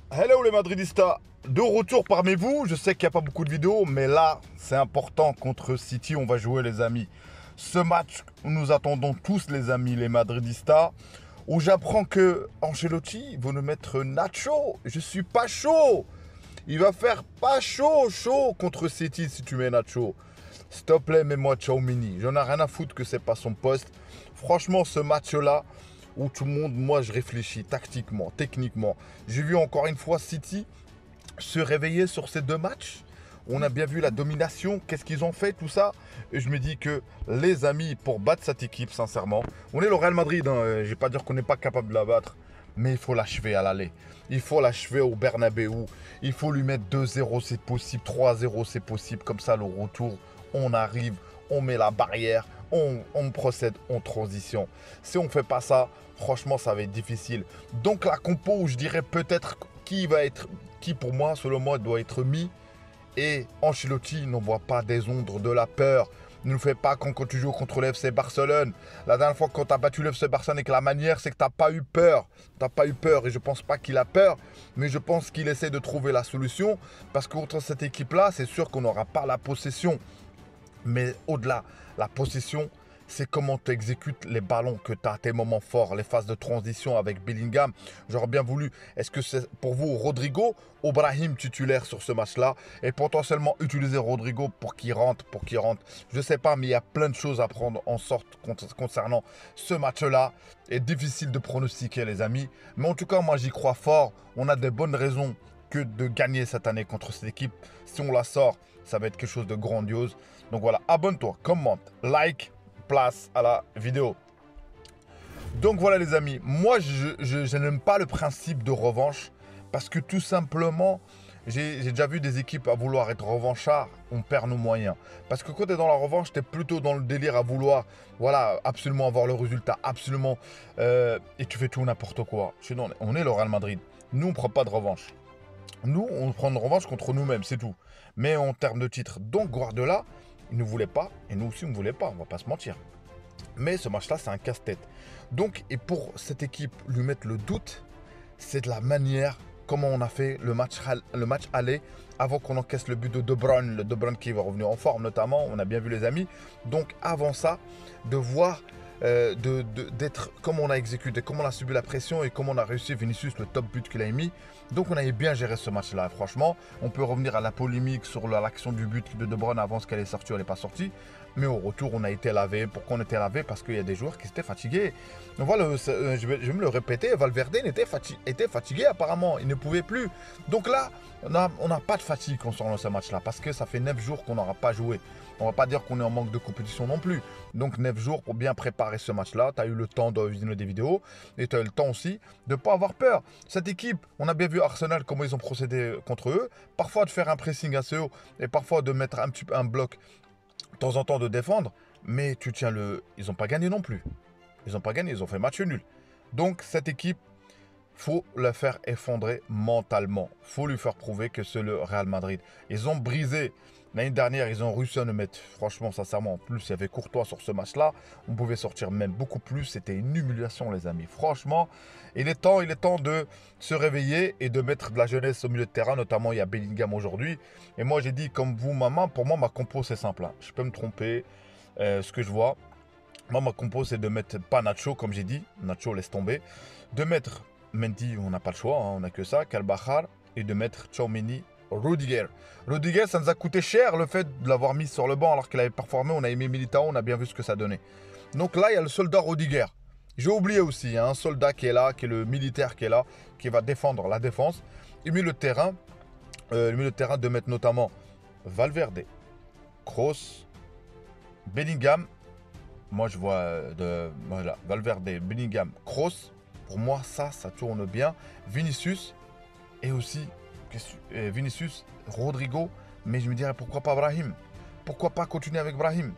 Hello les Madridistas, de retour parmi vous. Je sais qu'il n'y a pas beaucoup de vidéos, mais là, c'est important. Contre City, on va jouer les amis. Ce match, nous attendons tous les amis, les Madridistas, où j'apprends que Ancelotti va nous mettre Nacho. Je suis pas chaud. Il va faire pas chaud contre City si tu mets Nacho. S'il te plaît, mets-moi Tchouaméni. J'en ai rien à foutre que c'est pas son poste. Franchement, ce match-là, où tout le monde, moi, je réfléchis tactiquement, techniquement. J'ai vu encore une fois City se réveiller sur ces deux matchs. On a bien vu la domination, qu'est-ce qu'ils ont fait, tout ça. Et je me dis que les amis, pour battre cette équipe, sincèrement, on est le Real Madrid, hein, je ne vais pas dire qu'on n'est pas capable de la battre, mais il faut l'achever à l'aller. Il faut l'achever au Bernabeu. Il faut lui mettre 2-0, c'est possible, 3-0, c'est possible. Comme ça, le retour, on arrive, on met la barrière, on procède en transition. Si on ne fait pas ça, franchement, ça va être difficile. Donc la compo, je dirais peut-être qui pour moi, selon moi, doit être mis. Et Ancelotti n'envoie pas des ondes de la peur. Ne nous fais pas quand tu joues contre l'FC Barcelone. La dernière fois quand tu as battu l'FC Barcelone avec la manière, c'est que tu n'as pas eu peur. Tu n'as pas eu peur et je ne pense pas qu'il a peur. Mais je pense qu'il essaie de trouver la solution. Parce que contre cette équipe-là, c'est sûr qu'on n'aura pas la possession. Mais au-delà, la possession, c'est comment tu exécutes les ballons que tu as, tes moments forts, les phases de transition avec Bellingham. J'aurais bien voulu, est-ce que c'est pour vous Rodrigo ou Brahim titulaire sur ce match-là et potentiellement utiliser Rodrigo pour qu'il rentre, Je ne sais pas, mais il y a plein de choses à prendre en sorte concernant ce match-là. C'est difficile de pronostiquer, les amis. Mais en tout cas, moi, j'y crois fort. On a de bonnes raisons que de gagner cette année contre cette équipe. Si on la sort, ça va être quelque chose de grandiose. Donc voilà, abonne-toi, commente, like, place à la vidéo. Donc voilà les amis, moi je n'aime pas le principe de revanche parce que tout simplement, j'ai déjà vu des équipes à vouloir être revanchards, on perd nos moyens. Parce que quand tu es dans la revanche, tu es plutôt dans le délire à vouloir, voilà, absolument avoir le résultat, absolument, et tu fais tout n'importe quoi. Sinon, on est le Real Madrid, nous on ne prend pas de revanche. Nous, on prend une revanche contre nous-mêmes, c'est tout. Mais en termes de titre, donc Guardiola, il ne voulait pas, et nous aussi on ne voulait pas, on ne va pas se mentir. Mais ce match-là, c'est un casse-tête. Donc, et pour cette équipe, lui mettre le doute, c'est de la manière comment on a fait le match aller avant qu'on encaisse le but de De Bruyne, le De Bruyne qui va revenir en forme notamment, on a bien vu les amis. Donc avant ça, de voir d'être comment on a exécuté, comment on a subi la pression et comment on a réussi Vinicius, le top but qu'il a mis. Donc on avait bien géré ce match-là, franchement. On peut revenir à la polémique sur l'action du but de De Bruyne avant ce qu'elle est sortie ou elle n'est pas sortie. Mais au retour, on a été lavé. Pourquoi on était lavé? Parce qu'il y a des joueurs qui étaient fatigués. Donc voilà, je vais me le répéter, Valverde était fatigué apparemment, il ne pouvait plus. Donc là, on n'a pas de fatigue concernant ce match-là, parce que ça fait 9 jours qu'on n'aura pas joué. On ne va pas dire qu'on est en manque de compétition non plus. Donc 9 jours pour bien préparer ce match-là. Tu as eu le temps de visionner des vidéos et tu as eu le temps aussi de ne pas avoir peur. Cette équipe, on a bien vu Arsenal, comment ils ont procédé contre eux. Parfois de faire un pressing assez haut et parfois de mettre un bloc de temps en temps de défendre. Mais tu tiens le... Ils n'ont pas gagné non plus. Ils n'ont pas gagné, ils ont fait match nul. Donc cette équipe, faut la faire effondrer mentalement. Faut lui faire prouver que c'est le Real Madrid. Ils ont brisé. L'année dernière, ils ont réussi à nous mettre, franchement, sincèrement, en plus, il y avait Courtois sur ce match-là. On pouvait sortir même beaucoup plus. C'était une humiliation, les amis. Franchement, il est temps de se réveiller et de mettre de la jeunesse au milieu de terrain. Notamment, il y a Bellingham aujourd'hui. Et moi, j'ai dit, comme vous, maman, pour moi, ma compo, c'est simple. Hein. Je peux me tromper. Ce que je vois, moi, ma compo, c'est de mettre pas Nacho, comme j'ai dit. Nacho, laisse tomber. De mettre Mendy, on n'a pas le choix, hein, on n'a que ça. Carvajal. Et de mettre Tchouaméni, Rudiger. Rudiger, ça nous a coûté cher le fait de l'avoir mis sur le banc alors qu'il avait performé. On a aimé Militao, on a bien vu ce que ça donnait. Donc là, il y a le soldat Rudiger. J'ai oublié aussi, il y a un soldat qui est là, qui est le militaire qui est là, qui va défendre la défense. Il met le terrain de mettre notamment Valverde, Kroos, Bellingham. Moi, je vois voilà, Valverde, Bellingham, Kroos. Pour moi, ça tourne bien. Vinicius et aussi Vinicius, Rodrigo. Mais je me dirais, pourquoi pas Brahim? Pourquoi pas continuer avec Brahim?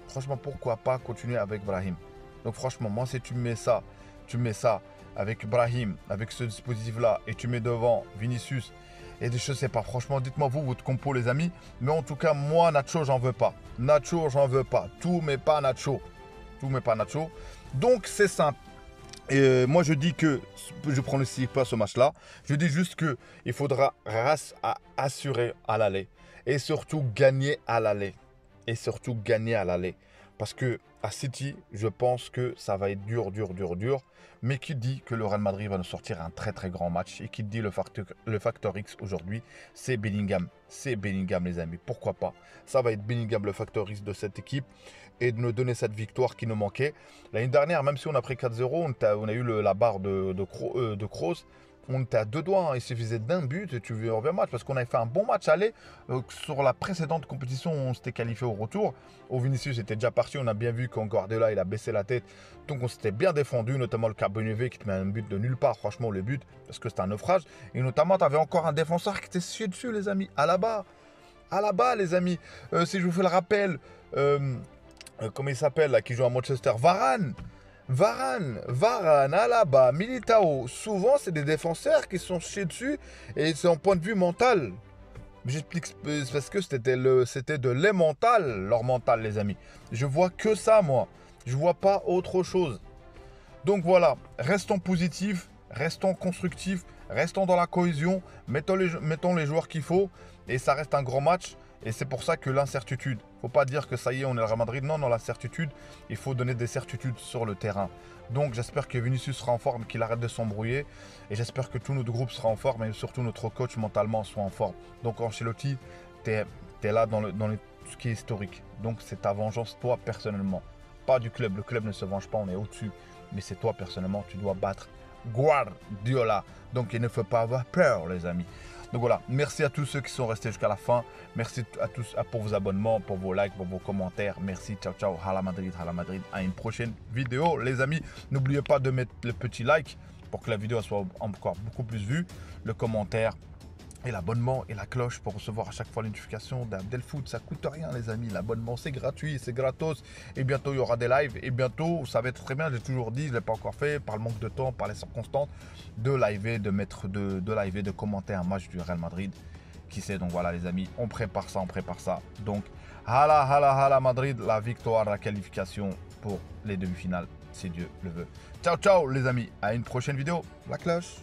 Franchement, pourquoi pas continuer avec Brahim? Donc franchement, moi, si tu mets ça avec Brahim, avec ce dispositif-là, et tu mets devant Vinicius, et je sais pas, franchement, dites-moi vous, votre compo, les amis. Mais en tout cas, moi, Nacho, j'en veux pas. Nacho, j'en veux pas. Tout, mais pas Nacho. Tout, mais pas Nacho. Donc, c'est simple. Et moi, je dis que je pronostique pas ce match-là. Je dis juste que il faudra assurer à l'aller et surtout gagner à l'aller. Et surtout gagner à l'aller. Parce que à City, je pense que ça va être dur, dur, dur, dur. Mais qui dit que le Real Madrid va nous sortir un très, très grand match. Et qui dit le facteur X aujourd'hui, c'est Bellingham. C'est Bellingham, les amis. Pourquoi pas? Ça va être Bellingham, le facteur X de cette équipe. Et de nous donner cette victoire qui nous manquait. L'année dernière, même si on a pris 4-0, on a eu la barre de Kroos. On était à 2 doigts, hein. Il suffisait d'un but et tu reviens match parce qu'on avait fait un bon match aller. Sur la précédente compétition, on s'était qualifié au retour. Au Vinicius était déjà parti, on a bien vu qu'en Guardiola, il a baissé la tête. Donc on s'était bien défendu, notamment le Carbonnevé qui te met un but de nulle part, franchement le but, parce que c'était un naufrage. Et notamment, tu avais encore un défenseur qui était scié dessus, les amis, à la barre. À la barre, les amis. Si je vous fais le rappel, comment il s'appelle là, qui joue à Manchester, Varane, Alaba, Militao, souvent c'est des défenseurs qui sont chiés dessus et c'est en point de vue mental. J'explique parce que c'était de les mental, leur mental, les amis. Je vois que ça, moi. Je vois pas autre chose. Donc voilà, restons positifs, restons constructifs, restons dans la cohésion, mettons les joueurs qu'il faut et ça reste un grand match. Et c'est pour ça que l'incertitude, il ne faut pas dire que ça y est, on est le Real Madrid. Non, la certitude, il faut donner des certitudes sur le terrain. Donc j'espère que Vinicius sera en forme, qu'il arrête de s'embrouiller. Et j'espère que tout notre groupe sera en forme et surtout notre coach mentalement soit en forme. Donc Ancelotti, tu es là dans ce qui est historique. Donc c'est ta vengeance, toi personnellement. Pas du club. Le club ne se venge pas, on est au-dessus. Mais c'est toi personnellement, tu dois battre Guardiola. Donc il ne faut pas avoir peur, les amis. Donc voilà, merci à tous ceux qui sont restés jusqu'à la fin. Merci à tous pour vos abonnements, pour vos likes, pour vos commentaires. Merci, ciao, ciao, Hala Madrid, Hala Madrid. À une prochaine vidéo, les amis. N'oubliez pas de mettre le petit like pour que la vidéo soit encore beaucoup plus vue. Le commentaire et l'abonnement et la cloche pour recevoir à chaque fois les notifications d'Abdelfoot. Ça coûte rien, les amis. L'abonnement, c'est gratuit, c'est gratos. Et bientôt, il y aura des lives. Et bientôt, ça va être très bien. J'ai toujours dit, je ne l'ai pas encore fait, par le manque de temps, par les circonstances, de liver, de commenter un match du Real Madrid. Qui sait, donc voilà, les amis, on prépare ça, Donc, hala Madrid, la victoire, la qualification pour les demi-finales, si Dieu le veut. Ciao, ciao, les amis. À une prochaine vidéo. La cloche.